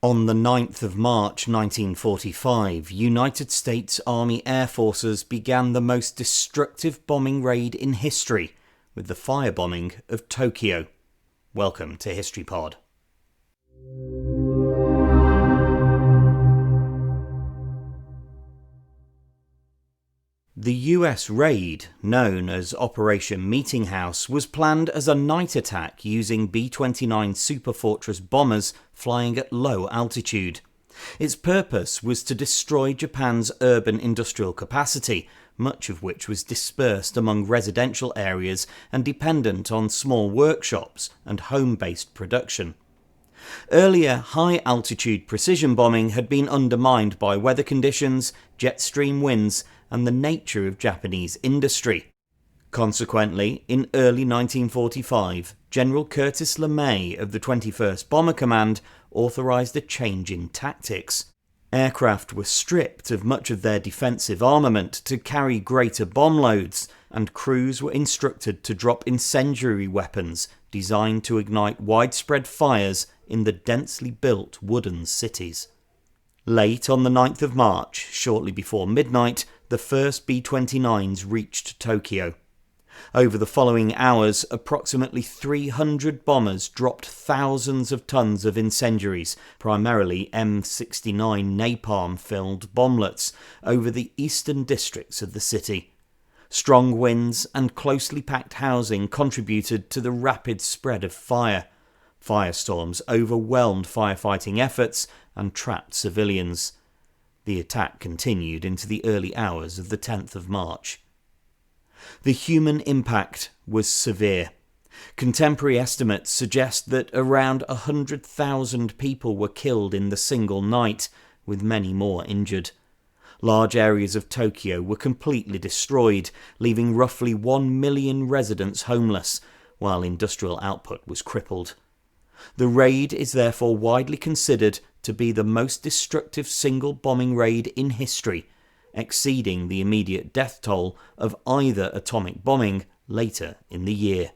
On the 9th of March 1945, United States Army Air Forces began the most destructive bombing raid in history with the firebombing of Tokyo. Welcome to HistoryPod. The US raid, known as Operation Meetinghouse, was planned as a night attack using B-29 Superfortress bombers flying at low altitude. Its purpose was to destroy Japan's urban industrial capacity, much of which was dispersed among residential areas and dependent on small workshops and home-based production. Earlier high-altitude precision bombing had been undermined by weather conditions, jet stream winds, and the nature of Japanese industry. Consequently, in early 1945, General Curtis LeMay of the 21st Bomber Command authorised a change in tactics. Aircraft were stripped of much of their defensive armament to carry greater bomb loads, and crews were instructed to drop incendiary weapons designed to ignite widespread fires in the densely built wooden cities. Late on the 9th of March, shortly before midnight, the first B-29s reached Tokyo. Over the following hours, approximately 300 bombers dropped thousands of tons of incendiaries, primarily M69 napalm-filled bomblets, over the eastern districts of the city. Strong winds and closely packed housing contributed to the rapid spread of fire. Firestorms overwhelmed firefighting efforts and trapped civilians. The attack continued into the early hours of the 10th of March. The human impact was severe. Contemporary estimates suggest that around 100,000 people were killed in the single night, with many more injured. Large areas of Tokyo were completely destroyed, leaving roughly 1 million residents homeless, while industrial output was crippled. The raid is therefore widely considered to be the most destructive single bombing raid in history, exceeding the immediate death toll of either atomic bombing later in the year.